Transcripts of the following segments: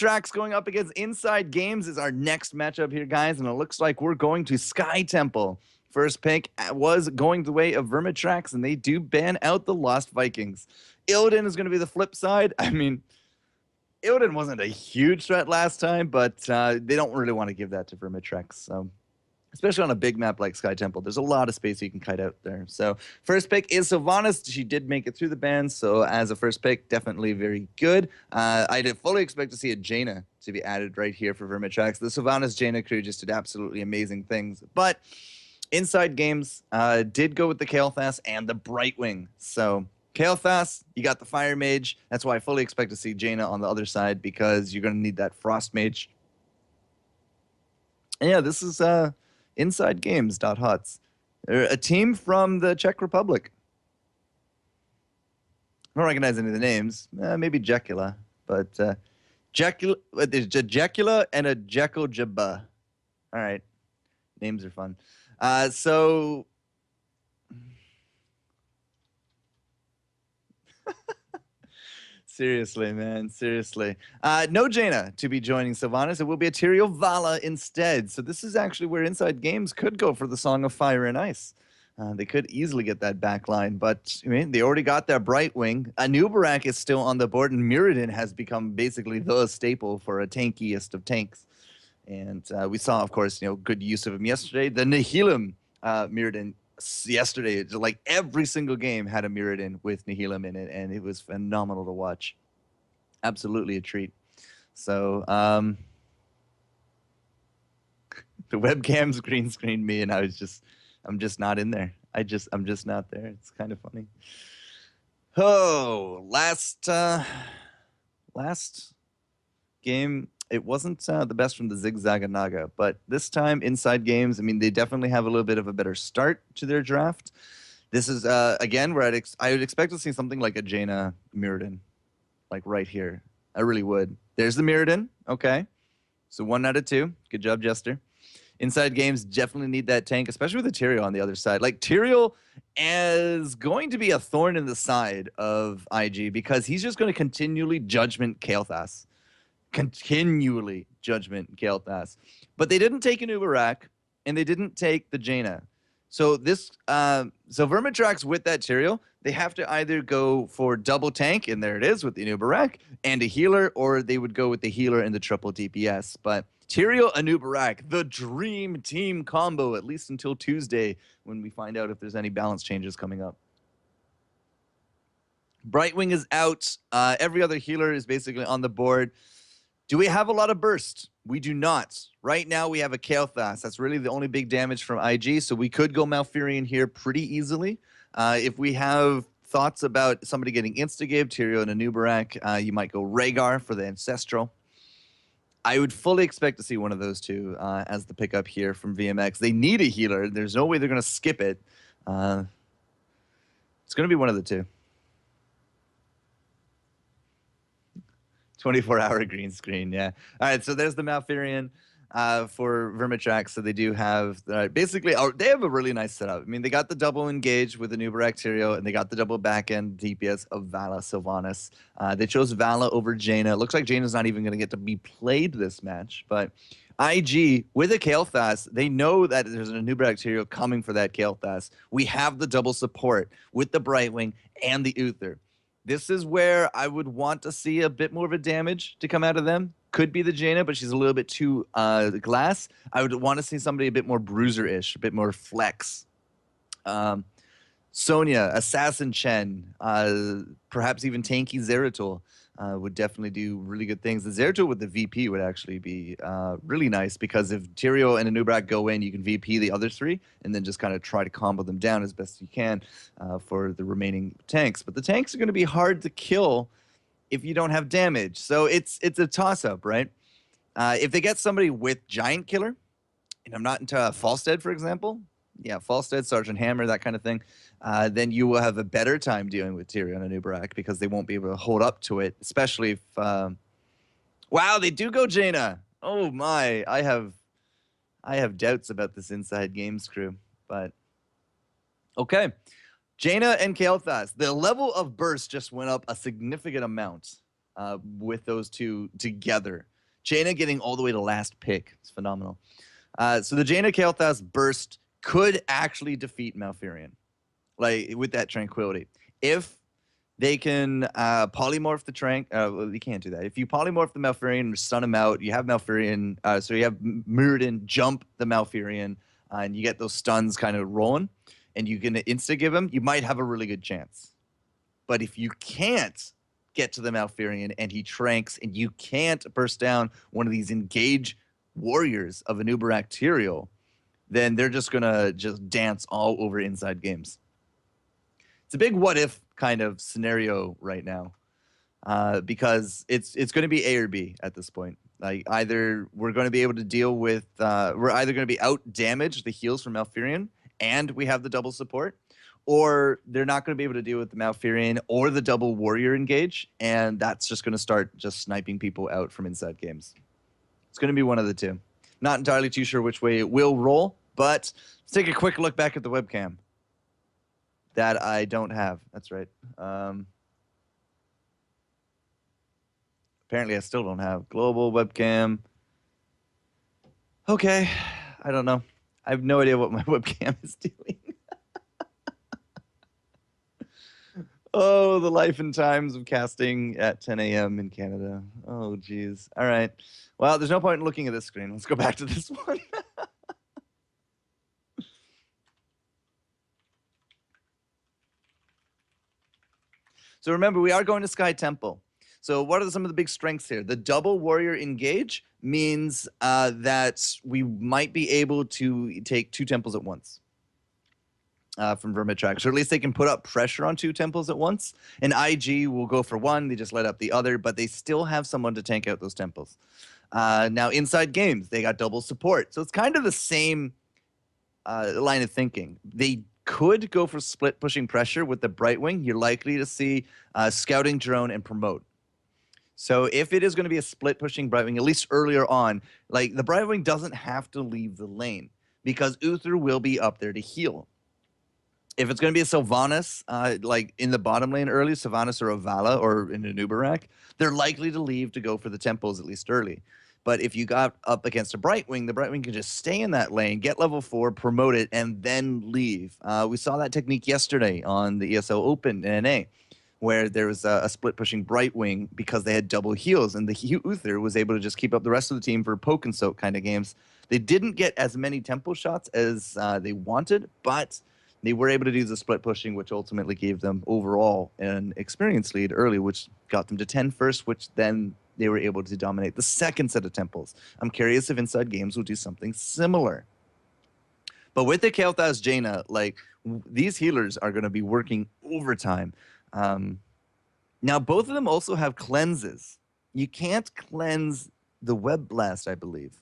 Vermitrax going up against Inside Games is our next matchup here, guys, and it looks like we're going to Sky Temple. First pick was going the way of Vermitrax, and they do ban out the Lost Vikings. Illidan is going to be the flip side. I mean, Illidan wasn't a huge threat last time, but they don't really want to give that to Vermitrax. So, especially on a big map like Sky Temple, there's a lot of space you can kite out there. So, first pick is Sylvanas. She did make it through the ban, so as a first pick, definitely very good. I did fully expect to see a Jaina to be added right here for Vermitrax. The Sylvanas Jaina crew just did absolutely amazing things, but Inside Games did go with the Kael'thas and the Brightwing. So Kael'thas, you got the Fire Mage. That's why I fully expect to see Jaina on the other side, because you're going to need that Frost Mage. And yeah, this is Inside Games.Huts. They're a team from the Czech Republic. I don't recognize any of the names. Maybe Jekula, but Jekula, there's a Jekula and a Jekyll Jabba. All right, names are fun. So seriously, man, seriously. No Jaina to be joining Sylvanas. It will be a Tyrael Vala instead. So this is actually where Inside Games could go for the Song of Fire and Ice. They could easily get that back line, but I mean, they already got their Brightwing. Anub'arak is still on the board, and Mirrodin has become basically the staple for a tankiest of tanks. And we saw, of course, good use of him yesterday. The Nihilum Mirrodin yesterday, like every single game had a Mirrodin with Nihilum in it, and it was phenomenal to watch. Absolutely a treat. So the webcam's green screened me, and I'm just not in there. I'm just not there. It's kind of funny. Oh, last game, it wasn't the best from the Zigzag and Naga, but this time Inside Games, I mean, they definitely have a little bit of a better start to their draft. This is, again, where I would expect to see something like a Jaina Mirrodin, like right here. I really would. There's the Mirrodin. Okay. So 1 out of 2. Good job, Jester. Inside Games definitely need that tank, especially with the Tyrael on the other side. Like, Tyrael is going to be a thorn in the side of IG, because he's just going to continually judgment Kael'thas. Continually judgment Kael'thas. But they didn't take Anub'arak, and they didn't take the Jaina. So Vermitrax with that Tyrael, they have to either go for double tank, and there it is with the Anub'arak, and a healer, or they would go with the healer and the triple DPS. But Tyrael, Anub'arak, the dream team combo, at least until Tuesday, when we find out if there's any balance changes coming up. Brightwing is out. Every other healer is basically on the board. Do we have a lot of burst? We do not. Right now, we have a Kael'thas. That's really the only big damage from IG, so we could go Malfurion here pretty easily. If we have thoughts about somebody getting Instagave, Tyrael and Anub'arak, you might go Rhaegar for the Ancestral. I would fully expect to see one of those two as the pickup here from VMX. They need a healer. There's no way they're going to skip it. It's going to be one of the two. 24-hour green screen, yeah. All right, so there's the Malfurion for Vermitrax. So they do have, basically, they have a really nice setup. I mean, they got the double engage with the Anub'arak Tyrael, and they got the double back-end DPS of Vala Sylvanas. They chose Vala over Jaina. It looks like Jaina's not even going to get to be played this match, but IG, with a Kael'thas, they know that there's an Anub'arak Tyrael coming for that Kael'thas. We have the double support with the Brightwing and the Uther. This is where I would want to see a bit more of a damage to come out of them. Could be the Jaina, but she's a little bit too glass. I would want to see somebody a bit more bruiser-ish, a bit more flex. Sonya, Assassin Chen, perhaps even tanky Zeratul would definitely do really good things. The Zeratul with the VP would actually be really nice, because if Tyrael and Anub'arak go in, you can VP the other three and then just kind of try to combo them down as best you can for the remaining tanks. But the tanks are going to be hard to kill if you don't have damage. So it's a toss-up, right? If they get somebody with Giant Killer, and I'm not into Falstead, for example, yeah, Falstead, Sergeant Hammer, that kind of thing, then you will have a better time dealing with Tyrael and Anub'arak, because they won't be able to hold up to it, especially if... wow, they do go Jaina! Oh my, I have doubts about this Inside Games crew, but... Okay, Jaina and Kael'thas. The level of burst just went up a significant amount with those two together. Jaina getting all the way to last pick is phenomenal. So the Jaina Kael'thas burst could actually defeat Malfurion, like with that tranquility. If they can polymorph the Trank, well, you can't do that. If you polymorph the Malfurion or stun him out, you have Malfurion, so you have Muradin jump the Malfurion, and you get those stuns kind of rolling, and you can insta-give him, you might have a really good chance. But if you can't get to the Malfurion and he tranks, and you can't burst down one of these engage warriors of an Uberak Tyrael, then they're just going to just dance all over inside games. It's a big what if kind of scenario right now, because it's going to be A or B at this point. Like either we're going to be able to deal with, we're either going to be out damage the heals from Malfurion, and we have the double support, or they're not going to be able to deal with the Malfurion or the double warrior engage, and that's just going to start just sniping people out from inside games. It's going to be one of the two. Not entirely too sure which way it will roll, but let's take a quick look back at the webcam. That I don't have. That's right. Apparently, I still don't have global webcam. Okay. I don't know. I have no idea what my webcam is doing. Oh, the life and times of casting at 10 a.m. in Canada. Oh, geez. All right. Well, there's no point in looking at this screen. Let's go back to this one. So remember, we are going to Sky Temple. So what are some of the big strengths here? The double warrior engage means that we might be able to take 2 temples at once from Vermitrax, or at least they can put up pressure on 2 temples at once. And IG will go for 1, they just let up the other, but they still have someone to tank out those temples. Now, inside games, they got double support. So it's kind of the same line of thinking. They could go for split pushing pressure with the Brightwing. You're likely to see scouting drone and promote. So if it is going to be a split pushing Brightwing, at least earlier on, like the Brightwing doesn't have to leave the lane because Uther will be up there to heal. If it's going to be a Sylvanas, like in the bottom lane early, Sylvanas or a Vala or in an Uberak, they're likely to leave to go for the temples at least early. But if you got up against a Brightwing, the Brightwing can just stay in that lane, get level 4, promote it, and then leave. We saw that technique yesterday on the ESL Open in NA, where there was a split-pushing Brightwing because they had double heals, and the Uther was able to just keep up the rest of the team for poke and soak kind of games. They didn't get as many tempo shots as they wanted, but they were able to do the split pushing, which ultimately gave them overall an experience lead early, which got them to 10 first, which then they were able to dominate the second set of temples. I'm curious if Inside Games will do something similar. But with the Kael'thas Jaina, like these healers are going to be working overtime. Now, both of them also have cleanses. You can't cleanse the Web Blast, I believe.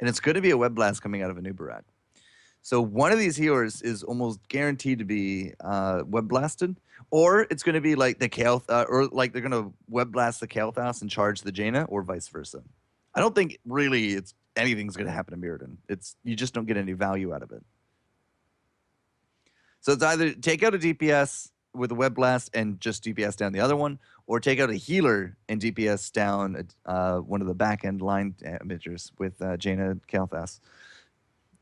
And it's going to be a Web Blast coming out of an Uberak. So one of these healers is almost guaranteed to be Web Blasted, or it's going to be like the Kael'thas, or like they're going to Web Blast the Kael'thas and charge the Jaina, or vice versa. I don't think really anything's going to happen to Muradin. You just don't get any value out of it. So it's either take out a DPS with a Web Blast and just DPS down the other one, or take out a healer and DPS down one of the back end line damagers with Jaina Kael'thas.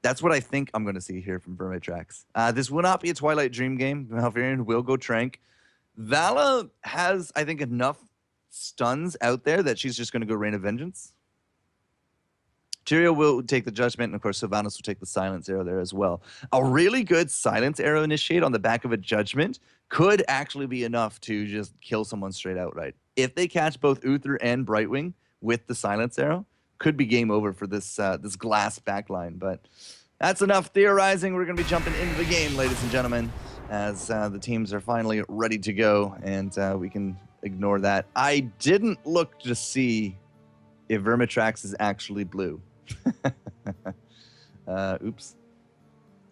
That's what I think I'm going to see here from Vermitrax. This will not be a Twilight Dream game. Malfurion will go Trank. Vala has, I think, enough stuns out there that she's just going to go Rain of Vengeance. Tyrael will take the Judgment, and of course, Sylvanas will take the Silence Arrow there as well. A really good Silence Arrow initiate on the back of a Judgment could actually be enough to just kill someone straight outright. If they catch both Uther and Brightwing with the Silence Arrow, could be game over for this this glass backline. But that's enough theorizing. We're going to be jumping into the game, ladies and gentlemen, as the teams are finally ready to go, and we can ignore that. I didn't look to see if Vermitrax is actually blue. Oops.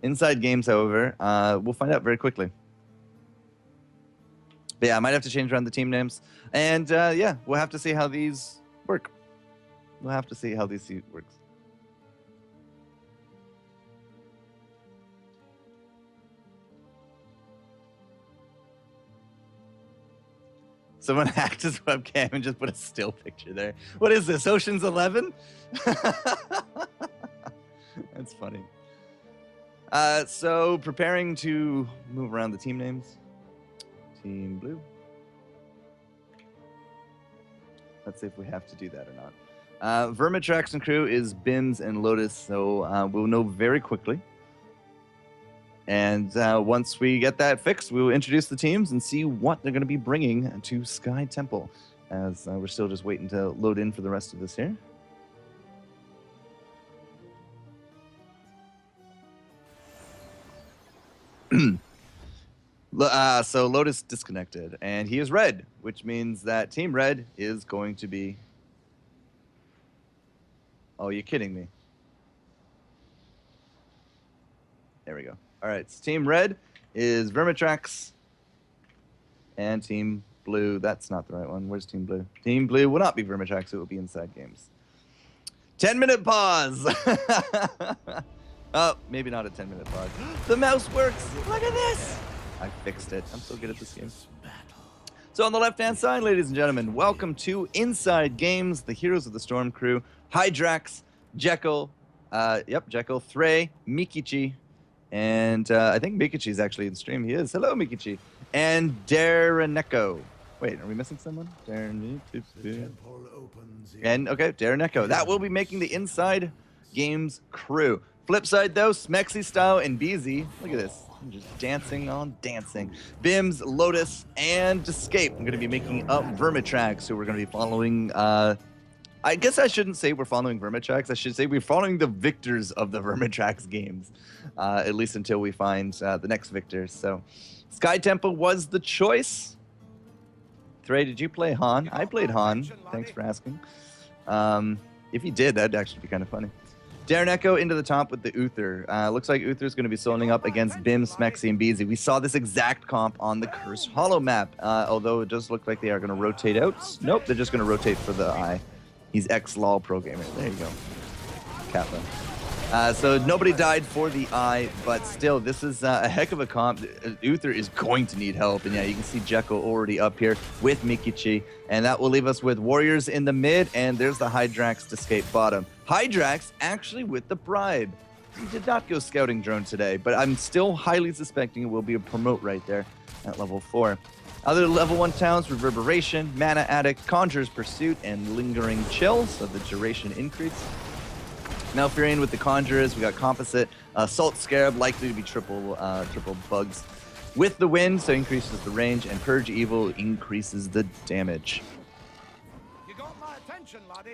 Inside games, however, we'll find out very quickly. But yeah, I might have to change around the team names. And yeah, we'll have to see how these work. We'll have to see how this works. Someone hacked his webcam and just put a still picture there. What is this, Ocean's 11? That's funny. So preparing to move around the team names. Team Blue. Let's see if we have to do that or not. Vermitrax and crew is Bims and Lotus, so we'll know very quickly. And once we get that fixed, we will introduce the teams and see what they're going to be bringing to Sky Temple, as we're still just waiting to load in for the rest of this here. So Lotus disconnected, and he is red, which means that Team Red is going to be... Oh, you're kidding me. There we go. All right, so Team Red is Vermitrax, and Team Blue, that's not the right one. Where's Team Blue? Team Blue will not be Vermitrax, it will be Inside Games. 10-minute pause! Oh, maybe not a 10-minute pause. The mouse works! Look at this! I fixed it. I'm so good at this game. So on the left-hand side, ladies and gentlemen, welcome to Inside Games, the Heroes of the Storm crew. Hydrax, Jekyll, Jekyll, Threy, Mikichi, and I think Mikichi's actually in stream. He is. Hello, Mikichi. And Dareneko. Wait, are we missing someone? And, okay, Dareneko. That will be making the Inside Games crew. Flip side, though, Smexy Style and Beezy. Look at this. I'm just dancing on dancing. Bims, Lotus, and Escape. I'm going to be making up Vermitrax, so we're going to be following... I guess I shouldn't say we're following Vermitrax. I should say we're following the victors of the Vermitrax games, at least until we find the next victor. So, Sky Temple was the choice. Threy, did you play Han? I played Han. Thanks for asking. If you did, that'd actually be kind of funny. Dareneko into the top with the Uther. Looks like Uther's going to be soloing up against Bim, Smexy, and Beezy. We saw this exact comp on the Cursed Hollow map, although it does look like they are going to rotate out. Nope, they're just going to rotate for the eye. He's ex-LOL pro gamer. There you go. Kappa. So nobody died for the eye, but still, this is a heck of a comp. Uther is going to need help. And yeah, you can see Jekyll already up here with Mikichi. And that will leave us with Warriors in the mid, and there's the Hydrax to escape bottom. Hydrax actually with the bribe. He did not go scouting drone today, but I'm still highly suspecting it will be a promote right there at level 4. Other level 1 towns, Reverberation, Mana Addict, Conjurer's Pursuit, and Lingering Chill, so the duration increase. Malfurion with the Conjurers, we got Composite, Salt Scarab, likely to be triple bugs. With the Wind, so increases the range, and Purge Evil increases the damage.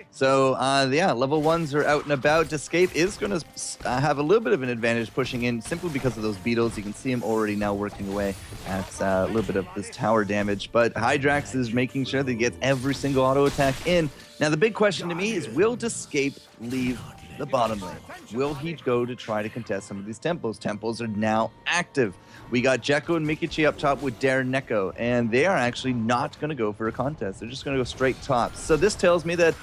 So, yeah, level 1s are out and about. Escape is going to have a little bit of an advantage pushing in simply because of those beetles. You can see him already now working away at a little bit of this tower damage. But Hydrax is making sure that he gets every single auto attack in. Now, the big question to me is, will Escape leave the bottom lane? Will he go to try to contest some of these temples? Temples are now active. We got Jekyll and Mikichi up top with Dareneko, and they are actually not going to go for a contest. They're just going to go straight top. So this tells me that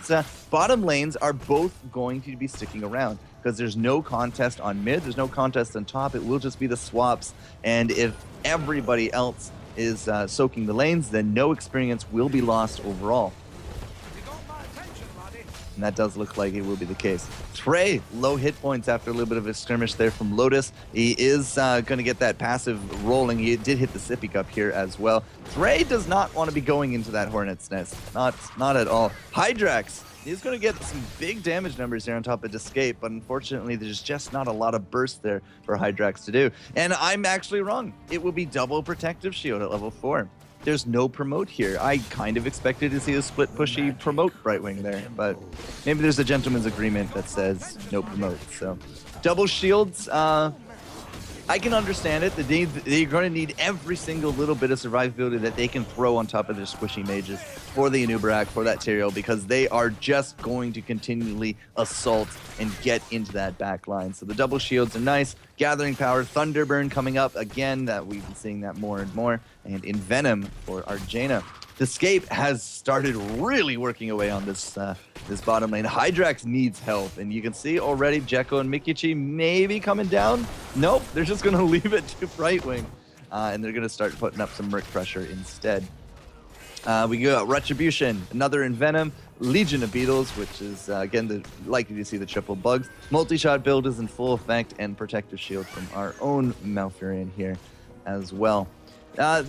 bottom lanes are both going to be sticking around because there's no contest on mid, there's no contest on top. It will just be the swaps, and if everybody else is soaking the lanes, then no experience will be lost overall. And that does look like it will be the case. Threy, low hit points after a little bit of a skirmish there from Lotus. He is going to get that passive rolling. He did hit the Sippy Cup here as well. Threy does not want to be going into that Hornet's Nest. Not at all. Hydrax, he's going to get some big damage numbers here on top of Escape, but unfortunately there's just not a lot of burst there for Hydrax to do. And I'm actually wrong. It will be double protective shield at level 4. There's no promote here. I kind of expected to see a split pushy promote Brightwing there, but maybe there's a gentleman's agreement that says no promote. So double shields, I can understand it. They're going to need every single little bit of survivability that they can throw on top of their squishy mages for the Anubarak, for that Tyrael, because they are just going to continually assault and get into that back line. So the double shields are nice. Gathering Power, Thunderburn coming up again. That we've been seeing that more and more. And Envenom for Arjana. Escape has started really working away on this this bottom lane. Hydrax needs help, and you can see already Jekyll and Mikichi maybe coming down. Nope, they're just going to leave it to Brightwing, and they're going to start putting up some Merc pressure instead. We got Retribution, another Envenom, Legion of Beetles, which is, again, likely to see the triple bugs. Multi-shot build is in full effect, and Protective Shield from our own Malfurion here as well.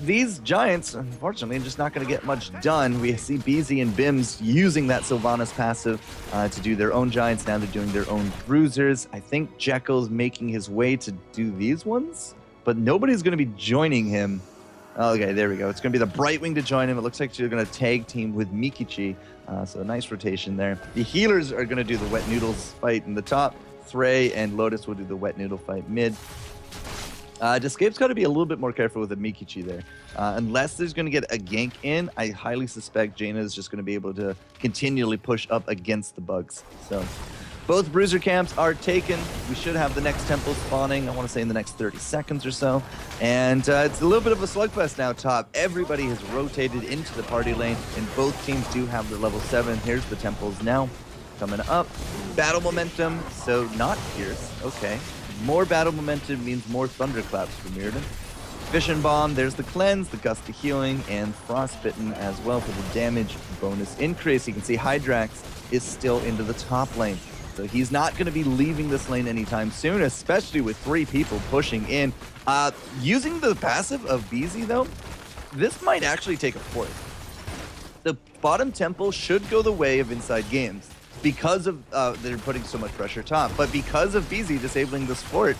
These Giants, unfortunately, are just not going to get much done. We see BZ and Bims using that Sylvanas passive to do their own Giants. Now they're doing their own Bruisers. I think Jekyll's making his way to do these ones, but nobody's going to be joining him. Okay, there we go. It's going to be the Brightwing to join him. It looks like they're going to tag team with Mikichi. So a nice rotation there. The healers are going to do the Wet Noodles fight in the top. Thray and Lotus will do the Wet Noodle fight mid. Escape's got to be a little bit more careful with the Mikichi there. Unless there's going to get a gank in, I highly suspect Jaina is just going to be able to continually push up against the bugs. So both Bruiser camps are taken. We should have the next temple spawning, I want to say in the next 30 seconds or so. And it's a little bit of a slugfest now top. Everybody has rotated into the party lane, and both teams do have their level 7. Here's the temples now coming up. Battle momentum, so not Pierce. Okay. More battle momentum means more thunderclaps for Mirrodin. Fission Bomb, there's the cleanse, the gust of healing, and Frostbitten as well for the damage bonus increase. You can see Hydrax is still into the top lane. So he's not going to be leaving this lane anytime soon, especially with 3 people pushing in. Using the passive of BZ, though, this might actually take a fort. The bottom temple should go the way of Inside Games because of they're putting so much pressure top. But because of BZ disabling this fort,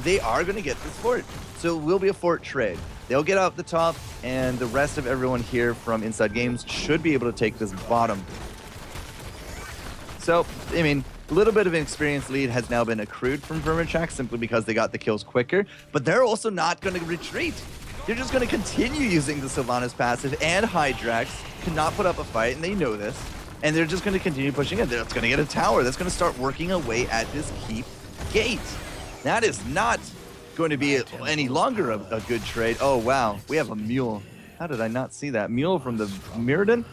they are going to get this fort. So it will be a fort trade. They'll get out the top, and the rest of everyone here from Inside Games should be able to take this bottom. So, I mean, a little bit of an experience lead has now been accrued from Vermitrax simply because they got the kills quicker, but they're also not going to retreat. They're just going to continue using the Sylvanas passive, and Hydrax cannot put up a fight, and they know this, and they're just going to continue pushing in. They're going to get a tower that's going to start working away at this keep gate. That is not going to be any longer a good trade. Oh, wow. We have a mule. How did I not see that? Mule from the Mirrodin?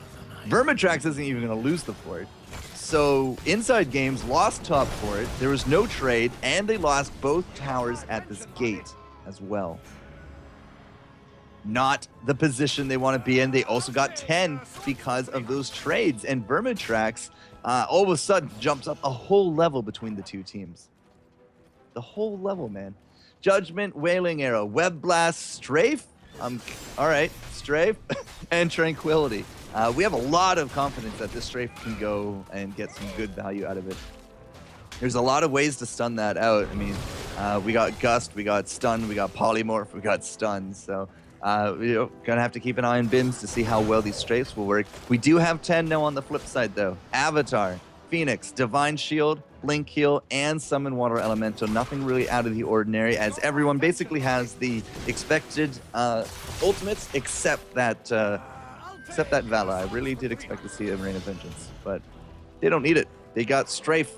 Vermitrax isn't even going to lose the fort. So Inside Games lost top for it. There was no trade, and they lost both towers at this gate as well. Not the position they want to be in. They also got 10 because of those trades, and Vermitrax all of a sudden jumps up a whole level between the two teams. The whole level, man. Judgment, Wailing Arrow, Web Blast, Strafe. All right, Strafe, and Tranquility. We have a lot of confidence that this Strafe can go and get some good value out of it. There's a lot of ways to stun that out. I mean, we got Gust, we got Stun, we got Polymorph, we got Stun. So, gonna have to keep an eye on Bims to see how well these Strafes will work. We do have 10 now on the flip side, though. Avatar, Phoenix, Divine Shield, Blink Heal, and Summon Water Elemental. Nothing really out of the ordinary, as everyone basically has the expected ultimates, except that Vala. I really did expect to see a Rain of Vengeance, but they don't need it. They got Strafe,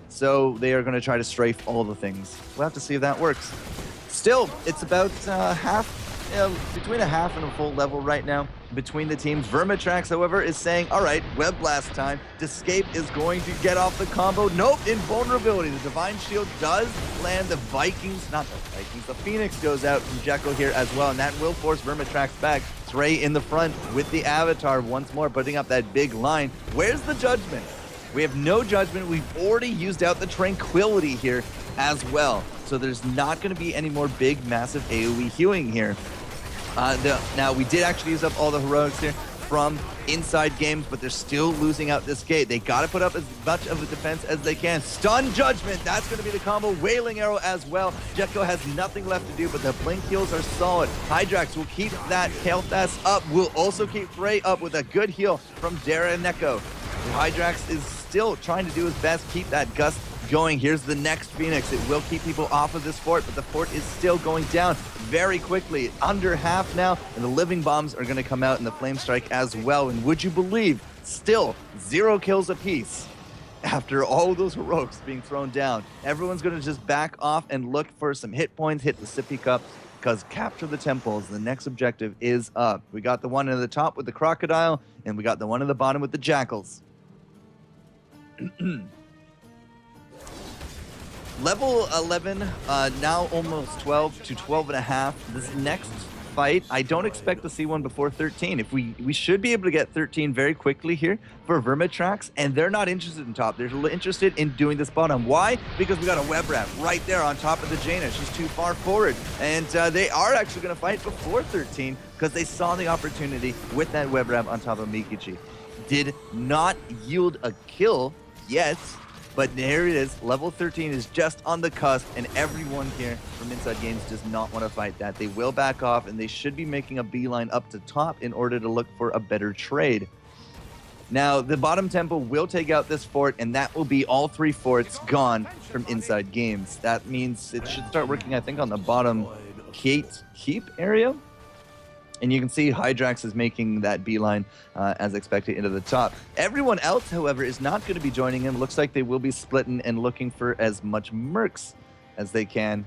so they are going to try to strafe all the things. We'll have to see if that works. Still, it's about between a half and a full level right now between the teams. Vermitrax, however, is saying, all right, Web Blast time. Escape is going to get off the combo. Nope, invulnerability. The Divine Shield does land the Vikings, not the Vikings, the Phoenix goes out from Jekyll here as well, and that will force Vermitrax back. Thray in the front with the Avatar once more, putting up that big line. Where's the Judgment? We have no Judgment. We've already used out the Tranquility here as well. So there's not going to be any more big, massive AoE healing here. Now, we did actually use up all the heroics here from Inside Games, but they're still losing out this gate. They got to put up as much of a defense as they can. Stun Judgment, that's going to be the combo. Wailing Arrow as well. Jetko has nothing left to do, but the Blink heals are solid. Hydrax will keep that Kael'thas up. Will also keep Thray up with a good heal from Dara and Neko. Hydrax is still trying to do his best, keep that Gust going. Here's the next Phoenix. It will keep people off of this fort, but the fort is still going down very quickly. Under half now, and the Living Bombs are going to come out in the Flame Strike as well. And would you believe, still 0 kills apiece after all those heroics being thrown down. Everyone's going to just back off and look for some hit points, hit the Sippy Cup, because capture the temples. The next objective is up. We got the one at the top with the Crocodile, and we got the one at the bottom with the Jackals. Level 11, now almost 12 to 12 and a half. This next fight. I don't expect to see one before 13. If we should be able to get 13 very quickly here for Vermitrax, and they're not interested in top. They're interested in doing this bottom. Why? Because we got a web wrap right there on top of the Jaina. She's too far forward, and they are actually going to fight before 13 because they saw the opportunity with that web wrap on top of Mikichi. Did not yield a kill yet, but there it is. Level 13 is just on the cusp, and everyone here from Inside Games does not want to fight that. They will back off, and they should be making a beeline up to top in order to look for a better trade. Now, the bottom temple will take out this fort, and that will be all 3 forts gone from Inside Games. That means it should start working, I think, on the bottom keep area. And you can see Hydrax is making that beeline as expected into the top. Everyone else, however, is not going to be joining him. Looks like they will be splitting and looking for as much mercs as they can.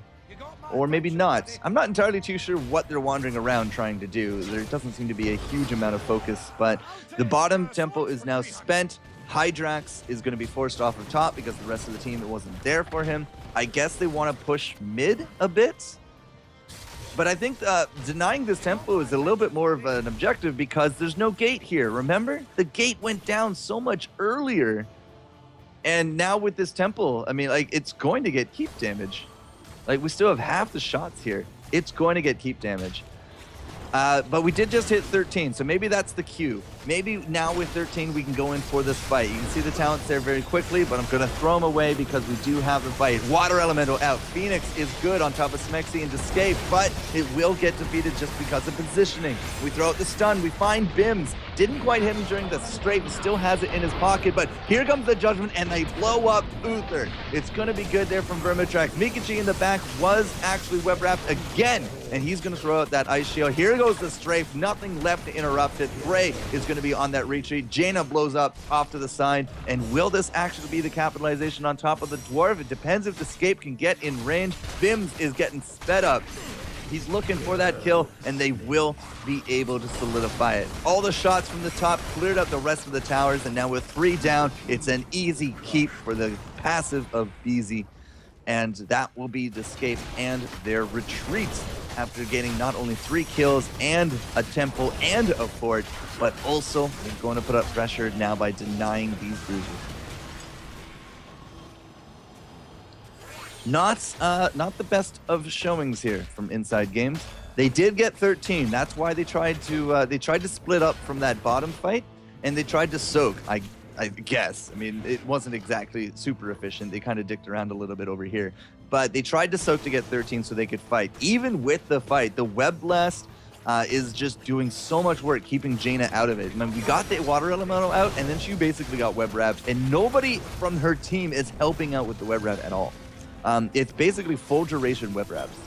Or maybe not. I'm not entirely too sure what they're wandering around trying to do. There doesn't seem to be a huge amount of focus, but the bottom temple is now spent. Hydrax is going to be forced off of top because the rest of the team, it wasn't there for him. I guess they want to push mid a bit. But I think denying this tempo is a little bit more of an objective because there's no gate here. Remember? The gate went down so much earlier. And now with this temple, I mean, like, it's going to get keep damage. Like, we still have half the shots here. It's going to get keep damage. But we did just hit 13, so maybe that's the cue. Maybe now with 13, we can go in for this fight. You can see the talents there very quickly, but I'm going to throw them away because we do have the fight. Water Elemental out. Phoenix is good on top of Smexy and Escape, but it will get defeated just because of positioning. We throw out the stun. We find Bims. Didn't quite hit him during the strafe. Still has it in his pocket, but here comes the Judgment, and they blow up Uther. It's going to be good there from Vermitrax. Mikichi in the back was actually web wrapped again, and he's going to throw out that Ice Shield. Here goes the strafe. Nothing left to interrupt it. Bray is going to be on that retreat. Jaina blows up off to the side, and will this actually be the capitalization on top of the Dwarf? It depends if the Escape can get in range. Bims is getting sped up. He's looking for that kill, and they will be able to solidify it. All the shots from the top cleared out the rest of the towers, and now with 3 down, it's an easy keep for the passive of Beezy. And that will be the Escape and their retreat after getting not only 3 kills and a temple and a fort, but also they're going to put up pressure now by denying these bruisers. Not the best of showings here from Inside Games. They did get 13. That's why they tried to split up from that bottom fight, and they tried to soak. I guess. I mean, it wasn't exactly super efficient. They kind of dicked around a little bit over here, but they tried to soak to get 13 so they could fight. Even with the fight, the Web Blast is just doing so much work keeping Jaina out of it. I mean, we got the Water Elemental out, and then she basically got web wrapped, and nobody from her team is helping out with the web wrap at all. It's basically full duration web wraps.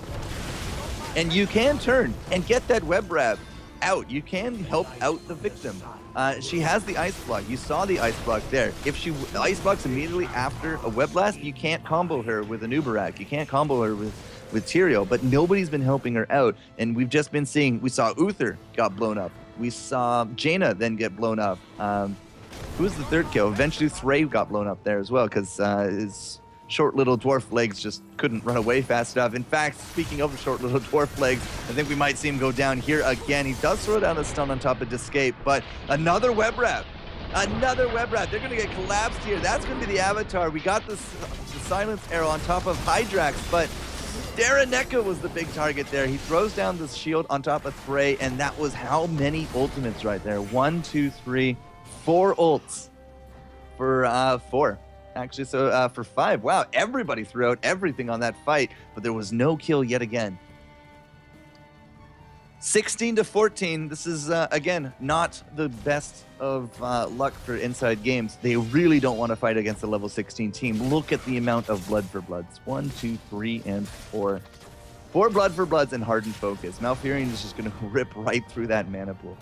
And you can turn and get that web wrap out. You can help out the victim. She has the Ice Block. You saw the Ice Block there. If she Ice Blocks immediately after a Web Blast, you can't combo her with an Uberak. You can't combo her with Tyrael, but nobody's been helping her out. And we've just been seeing, we saw Uther got blown up. We saw Jaina then get blown up. Who was the third kill? Eventually Thray got blown up there as well because his short little dwarf legs just couldn't run away fast enough. In fact, speaking of short little dwarf legs, I think we might see him go down here again. He does throw down a stun on top of Escape, but another web wrap. Another web wrap. They're going to get collapsed here. That's going to be the Avatar. We got the Silence Arrow on top of Hydrax, but Daraneka was the big target there. He throws down the shield on top of Thray, and that was how many ultimates right there? 1, 2, 3, 4 ults for 4. Actually, so for 5. Wow, everybody threw out everything on that fight, but there was no kill yet again. 16-14. This is, again, not the best of luck for Inside Games. They really don't want to fight against a level 16 team. Look at the amount of blood for bloods. 1, 2, 3, and 4. 4 blood for bloods and hardened focus. Malfurion is just going to rip right through that mana pool.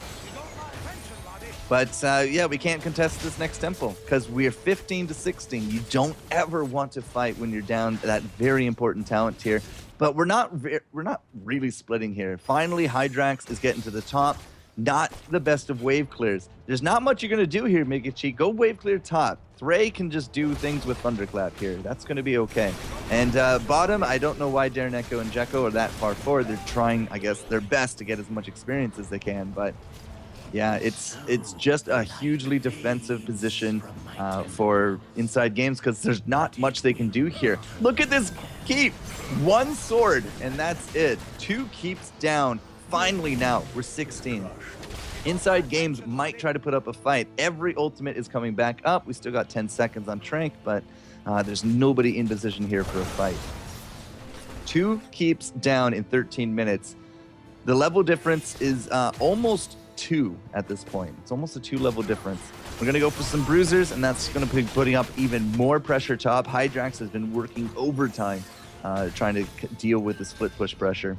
But yeah, we can't contest this next temple because we're 15-16. You don't ever want to fight when you're down that very important talent tier. But we're not really splitting here. Finally, Hydrax is getting to the top. not the best of wave clears. There's not much you're going to do here, Mikichi. Go wave clear top. Thray can just do things with Thunderclap here. That's going to be okay. And bottom, I don't know why Darren Echo and Jekko are that far forward. They're trying, I guess, their best to get as much experience as they can. But yeah, it's just a hugely defensive position for inside games because there's not much they can do here. Look at this keep. One sword, and that's it. 2 keeps down. Finally now, we're 16. Inside games might try to put up a fight. Every ultimate is coming back up. We still got 10 seconds on Trank, but there's nobody in position here for a fight. 2 keeps down in 13 minutes. The level difference is almost 2 at this point. It's almost a 2-level difference. We're going to go for some bruisers, and that's going to be putting up even more pressure top. Hydrax has been working overtime trying to deal with the split push pressure.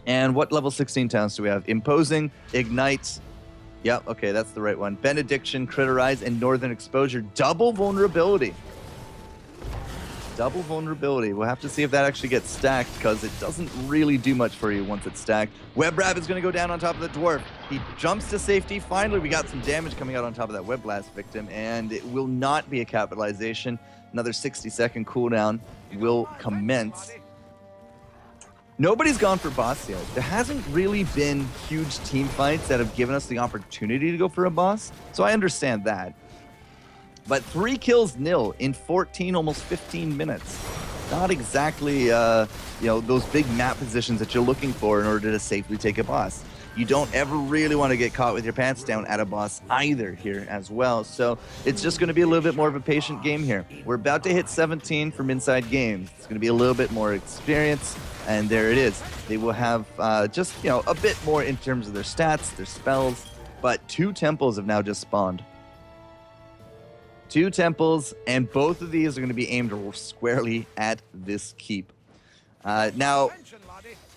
And what level 16 towns do we have? Imposing, Ignite. Yep, okay, that's the right one. Benediction, Criterize, and Northern Exposure. Double vulnerability. Double vulnerability. We'll have to see if that actually gets stacked because it doesn't really do much for you once it's stacked. Web Wrap is going to go down on top of the Dwarf. He jumps to safety. Finally, we got some damage coming out on top of that Web Blast victim, and it will not be a capitalization. Another 60-second cooldown will commence. Nobody's gone for boss yet. There hasn't really been huge team fights that have given us the opportunity to go for a boss, so I understand that. But 3 kills nil in 14, almost 15 minutes. Not exactly, those big map positions that you're looking for in order to safely take a boss. You don't ever really want to get caught with your pants down at a boss either here as well. So it's just going to be a little bit more of a patient game here. We're about to hit 17 from inside games. It's going to be a little bit more experience. And there it is. They will have just, a bit more in terms of their stats, their spells. But 2 temples have now just spawned. 2 temples, and both of these are going to be aimed squarely at this keep. Now,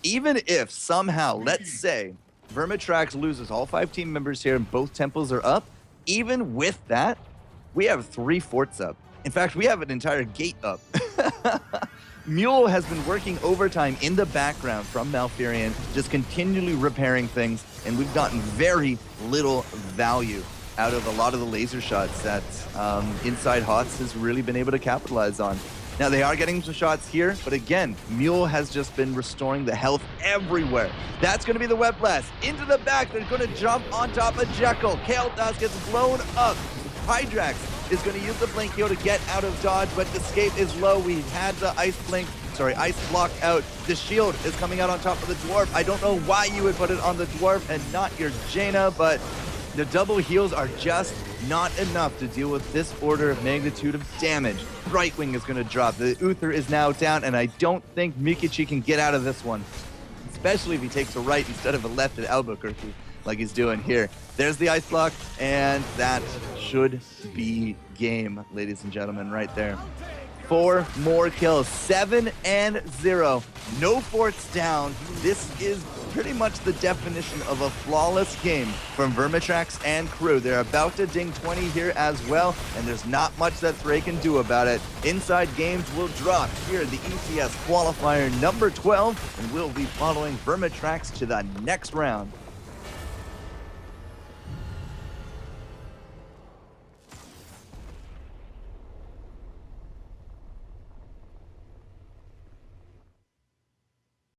even if somehow, let's say, Vermitrax loses all 5 team members here and both temples are up, even with that, we have 3 forts up. In fact, we have an entire gate up. Mule has been working overtime in the background from Malfurion, just continually repairing things, and we've gotten very little value out of a lot of the laser shots that Inside Hots has really been able to capitalize on. Now, they are getting some shots here, but again, Mule has just been restoring the health everywhere. That's going to be the Web Blast. Into the back, they're going to jump on top of Jekyll. Kael'thas gets blown up. Hydrax is going to use the Blink Heal to get out of dodge, but Escape is low. We've had the Ice Block out. The shield is coming out on top of the Dwarf. I don't know why you would put it on the Dwarf and not your Jaina, but the double heals are just not enough to deal with this order of magnitude of damage. Brightwing is going to drop. The Uther is now down, and I don't think Mikichi can get out of this one, especially if he takes a right instead of a left at Albuquerque like he's doing here. There's the Ice Block, and that should be game, ladies and gentlemen, right there. 4 more kills, 7-0. No forts down. This is pretty much the definition of a flawless game from Vermitrax and crew. They're about to ding 20 here as well, and there's not much that Thray can do about it. Inside games will drop here, the ECS qualifier number 12, and we'll be following Vermitrax to the next round.